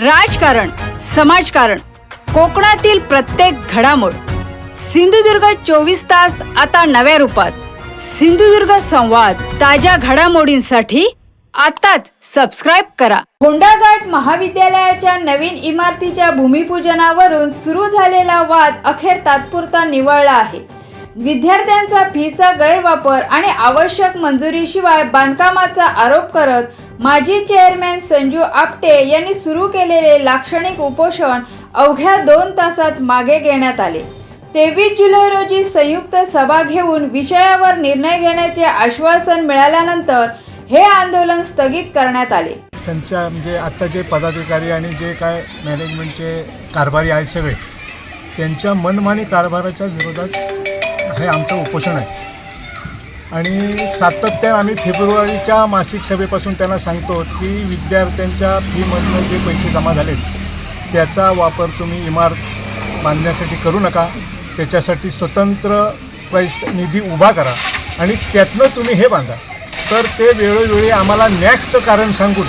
राजकारण, समाजकारण, कोकणातील प्रत्येक घडामोड. सिंधुदुर्ग 24 तास आता नव्या रूपात. सिंधुदुर्ग संवाद, ताज्या घडामोडींसाठी आताच सबस्क्राइब करा. होंडाघाट महाविद्यालयाच्या नवीन इमारतीच्या भूमिपूजनावरून सुरू झालेला वाद अखेर तात्पुरता निवळला आहे. विद्यार्थ्यांचा फीचा गैरवापर आणि आवश्यक मंजुरीशिवाय बांधकामाचा आरोप करत माजी चेअरमॅन संजू आपटे यांनी सुरू केलेले लाक्षणिक उपोषण अवघ्या 2 तासात मागे घेण्यात आले. 23 जुलै रोजी संयुक्त सभा घेऊन विषयावर निर्णय घेण्याचे आश्वासन मिळाल्यानंतर हे आंदोलन स्थगित करण्यात आले. म्हणजे आता जे पदाधिकारी आणि जे काय मॅनेजमेंटचे कारभारी आहेत सगळे, त्यांच्या मनमानी कारभाराच्या विरोधात हे आमचं उपोषण आहे. आणि सातत्याने आम्ही फेब्रुवारीच्या मासिक सभेपासून त्यांना सांगतो की विद्यार्थ्यांच्या फीमधून जे पैसे जमा झालेत त्याचा वापर तुम्ही इमारत बांधण्यासाठी करू नका. त्याच्यासाठी स्वतंत्र निधी उभा करा आणि त्यातनं तुम्ही हे बांधा. तर ते वेळोवेळी आम्हाला नॅक्सचं कारण सांगून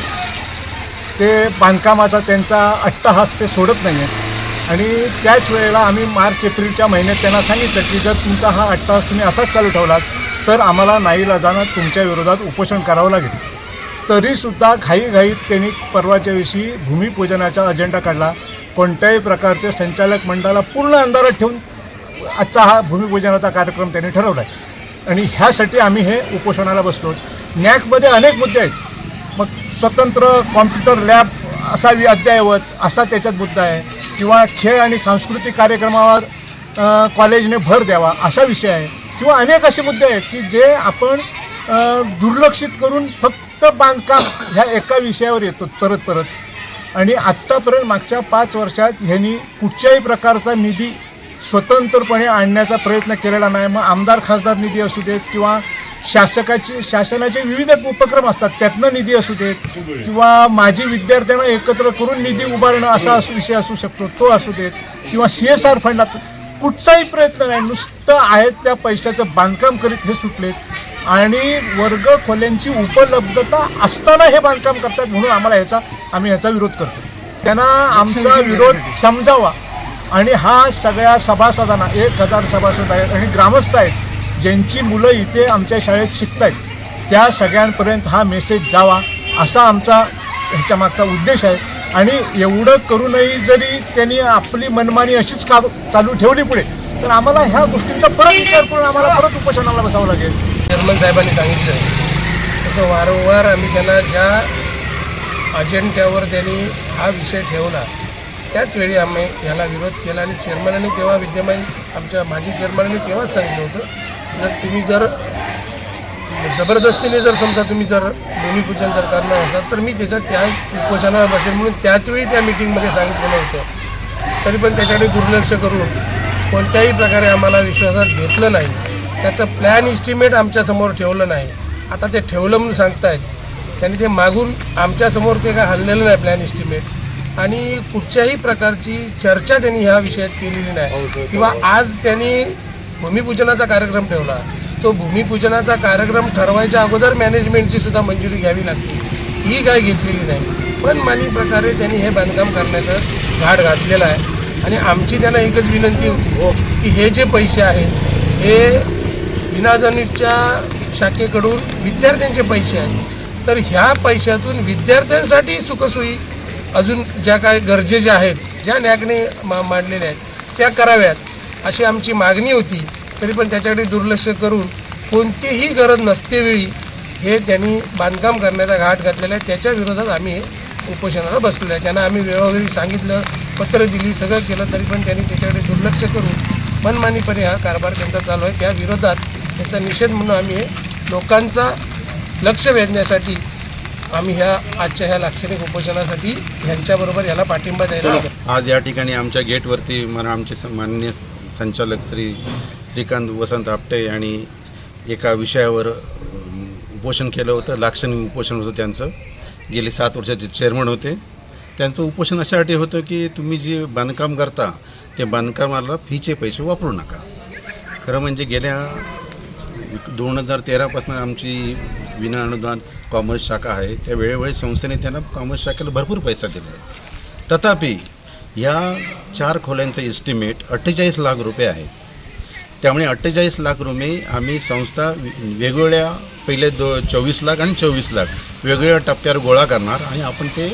ते बांधकामाचा त्यांचा अट्टहास ते सोडत नाही आहे. आणि त्याच वेळेला आम्ही मार्च एप्रिलच्या महिन्यात त्यांना सांगितलं की जर तुमचा हा अट्टहास तुम्ही असाच चालू ठेवलात तर आम्हाला नाईलाजानं तुमच्या विरोधात उपोषण करावं लागेल. तरीसुद्धा घाईघाईत त्यांनी परवाच्या दिवशी भूमिपूजनाचा अजेंडा काढला. कोणत्याही प्रकारच्या संचालक मंडळाला पूर्ण अंधारात ठेवून आजचा हा भूमिपूजनाचा कार्यक्रम त्यांनी ठरवला आहे. आणि ह्यासाठी आम्ही हे उपोषणाला बसलो. नॅकमध्ये अनेक मुद्दे आहेत. मग स्वतंत्र कॉम्प्युटर लॅब असावी अद्ययावत असा त्याच्यात मुद्दा आहे, किंवा खेळ आणि सांस्कृतिक कार्यक्रमावर कॉलेजने भर द्यावा असा विषय आहे, किंवा अनेक असे मुद्दे आहेत की जे आपण दुर्लक्षित करून फक्त बांधकाम ह्या एका विषयावर येतो परत परत. आणि आत्तापर्यंत मागच्या 5 वर्षात ह्यांनी कुठच्याही प्रकारचा निधी स्वतंत्रपणे आणण्याचा प्रयत्न केलेला नाही. मग आमदार खासदार निधी असू देत, किंवा शासनाचे विविध उपक्रम असतात त्यातनं निधी असू देत, किंवा माजी विद्यार्थ्यांना एकत्र करून निधी उभारणं असा विषय असू शकतो तो असू देत, किंवा CSR फंडात कुठचाही प्रयत्न नाही. नुसतं आहेत त्या पैशाचं बांधकाम करीत हे सुटलेत. आणि वर्ग खोल्यांची उपलब्धता असताना हे बांधकाम करतात, म्हणून आम्ही ह्याचा विरोध करतो. त्यांना आमचा विरोध समजावा. आणि हा सगळ्या सभासदांना 1000 सभासद आहेत आणि ग्रामस्थ आहेत ज्यांची मुलं इथे आमच्या शाळेत शिकत आहेत, त्या सगळ्यांपर्यंत हा मेसेज जावा असा आमचा ह्याच्या मागचा उद्देश आहे. आणि एवढं करूनही जरी त्यांनी आपली मनमानी अशीच चालू ठेवली पुढे, तर आम्हाला ह्या गोष्टींचा परत विचार करून आम्हाला परत उपोषणाला बसावं लागेल. चेअरमन साहेबांनी सांगितलं तसं वारंवार आम्ही त्यांना ज्या अजेंड्यावर त्यांनी हा विषय ठेवला त्याच वेळी आम्ही ह्याला विरोध केला. आणि चेअरमनांनी तेव्हा विद्यमान आमच्या माजी चेअरमनांनी तेव्हाच सांगितलं होतं, जर तुम्ही जर जबरदस्तीने समजा तुम्ही भूमिपूजन करणार असाल तर मी त्या उपोषणाला बसेल म्हणून त्याचवेळी त्या मिटिंगमध्ये सांगितलेलं होतं. तरी पण त्याच्याकडे दुर्लक्ष करून कोणत्याही प्रकारे आम्हाला विश्वासात घेतलं नाही. त्याचं प्लॅन इस्टिमेट आमच्यासमोर ठेवलं नाही. आता ते ठेवलं म्हणून सांगतायत, त्यांनी ते मागून आमच्यासमोर ते काय हल्लेलं नाही प्लॅन इस्टिमेट. आणि कुठच्याही प्रकारची चर्चा त्यांनी ह्या विषयात केलेली नाही. किंवा आज त्यांनी भूमिपूजनाचा कार्यक्रम ठेवला, तो भूमिपूजनाचा कार्यक्रम ठरवायच्या अगोदर मॅनेजमेंटची सुद्धा मंजुरी घ्यावी लागते, ही काय घेतलेली नाही. पण मानी प्रकारे त्यांनी हे बांधकाम करण्याचं घाट घातलेला आहे. आणि आमची त्यांना एकच विनंती होती की हे जे पैसे आहेत हे विनाजनीच्या शाखेकडून विद्यार्थ्यांचे पैसे आहेत, तर ह्या पैशातून विद्यार्थ्यांसाठी सुखसोयी अजून ज्या काय गरजेच्या आहेत, ज्या नॅकने मांडलेल्या आहेत त्या कराव्यात अशी आमची मागणी होती. तरी पण त्याच्याकडे दुर्लक्ष करून कोणतीही गरज नसतेवेळी हे त्यांनी बांधकाम करण्याचा घाट घातलेला आहे. त्याच्या विरोधात आम्ही हे उपोषणाला बसलेलो आहे. त्यांना आम्ही वेळोवेळी सांगितलं, पत्र दिली, सगळं केलं, तरी पण त्यांनी त्याच्याकडे दुर्लक्ष करून मनमानीपणे हा कारभार त्यांचा चालू आहे. त्या विरोधात त्याचा निषेध म्हणून आम्ही हे लोकांचा लक्ष वेधण्यासाठी आम्ही आजच्या ह्या लाक्षणिक उपोषणासाठी ह्यांच्याबरोबर याला पाठिंबा द्यायला. आज या ठिकाणी आमच्या गेटवरती आमचे माननीय संचालक श्रीकांत वसंत आपटे यांनी एका विषयावर उपोषण केलं होतं. लाक्षणिक उपोषण होतं त्यांचं. गेली 7 वर्षाचे चेअरमन होते. त्यांचं उपोषण अशासाठी होतं की तुम्ही जे बांधकाम करता ते बांधकामाला फीचे पैसे वापरू नका. खरं म्हणजे गेल्या 2013पासून आमची विना अनुदान कॉमर्स शाखा आहे. त्या वेळोवेळी संस्थेने त्यांना कॉमर्स शाखेला भरपूर पैसा दिला आहे. तथापि या 4 खोल्यांचं एस्टिमेट 48 लाख रुपये आहे. त्यामुळे 48 लाख रुपये आम्ही संस्था वेगवेगळ्या पहिले 24 लाख आणि 24 लाख वेगवेगळ्या टप्प्यावर गोळा करणार आणि आपण ते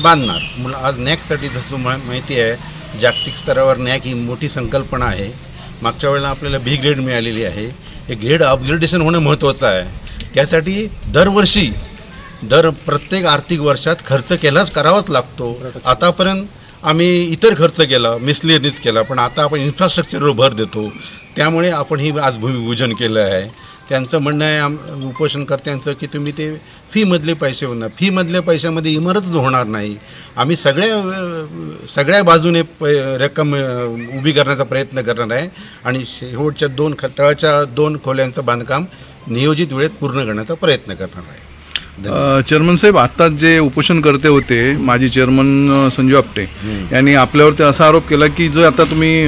बांधणार. मला आज नॅकसाठी जसं माहिती आहे जागतिक स्तरावर नॅक ही मोठी संकल्पना आहे. मागच्या वेळेला आपल्याला बी ग्रेड मिळालेली आहे. हे ग्रेड अपग्रेडेशन होणं महत्त्वाचं आहे. त्यासाठी दरवर्षी प्रत्येक आर्थिक वर्षात खर्च करावाच लागतो. आतापर्यंत आम्ही इतर खर्च केला, मिसलेनियस केला, पण आता आपण इन्फ्रास्ट्रक्चरवर भर देतो. त्यामुळे आपण ही आज भूमिपूजन केलं आहे. त्यांचं म्हणणं आहे उपोषणकर्त्यांचं की तुम्ही ते फीमधले पैसे होणार, फीमधल्या पैशामध्ये इमारतच होणार नाही. आम्ही सगळ्या बाजूने रक्कम उभी करण्याचा प्रयत्न करणार आहे आणि शेवटच्या तळाच्या 2 खोल्यांचं बांधकाम नियोजित वेळेत पूर्ण करण्याचा प्रयत्न करणार आहे. चेअरमन साहेब, आता जे उपोषणकर्ते होते माजी चेअरमन संजू आपटे यांनी आपल्यावरती असा आरोप केला की जो आता तुम्ही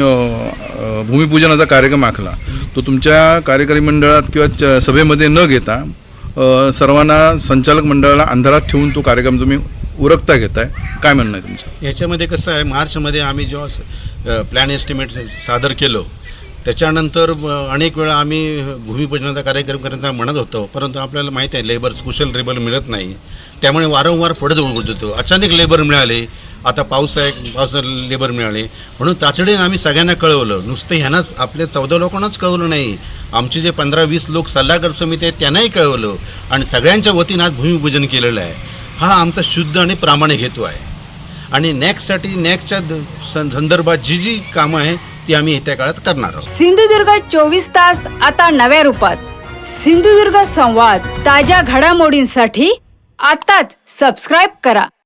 भूमिपूजनाचा कार्यक्रम आखला तो तुमच्या कार्यकारी मंडळात किंवा सभेमध्ये न घेता सर्वांना संचालक मंडळाला अंधारात ठेवून तो कार्यक्रम तुम्ही उरकता घेताय. काय म्हणणं आहे तुमचं? याच्यामध्ये कसं आहे, मार्चमध्ये आम्ही जेव्हा प्लॅन एस्टिमेट सादर केलं त्याच्यानंतर अनेक वेळा आम्ही भूमिपूजनाचा कार्यक्रम करण्याचा म्हणत होतो, परंतु आपल्याला माहीत आहे कुशल लेबर मिळत नाही. त्यामुळे वारंवार पुढे होत होतो. अचानक लेबर मिळाले, आता पावसाळ्यात लेबर मिळाले, म्हणून तातडीने आम्ही सगळ्यांना कळवलं. नुसतं ह्यांनाच आपल्या 14 लोकांनाच कळवलं नाही, आमचे जे 15-20 लोक सल्लागार समिती आहेत त्यांनाही कळवलं आणि सगळ्यांच्या वतीनं आज भूमिपूजन केलेलं आहे. हा आमचा शुद्ध आणि प्रामाणिक हेतू आहे. आणि नॅकच्या संदर्भात जी कामं आहे ती आम्ही येत्या काळात करणार आहोत. सिंधुदुर्ग 24 तास आता नव्या रूपात. सिंधुदुर्ग संवाद ताज्या घडामोडींसाठी आताच सबस्क्राईब करा.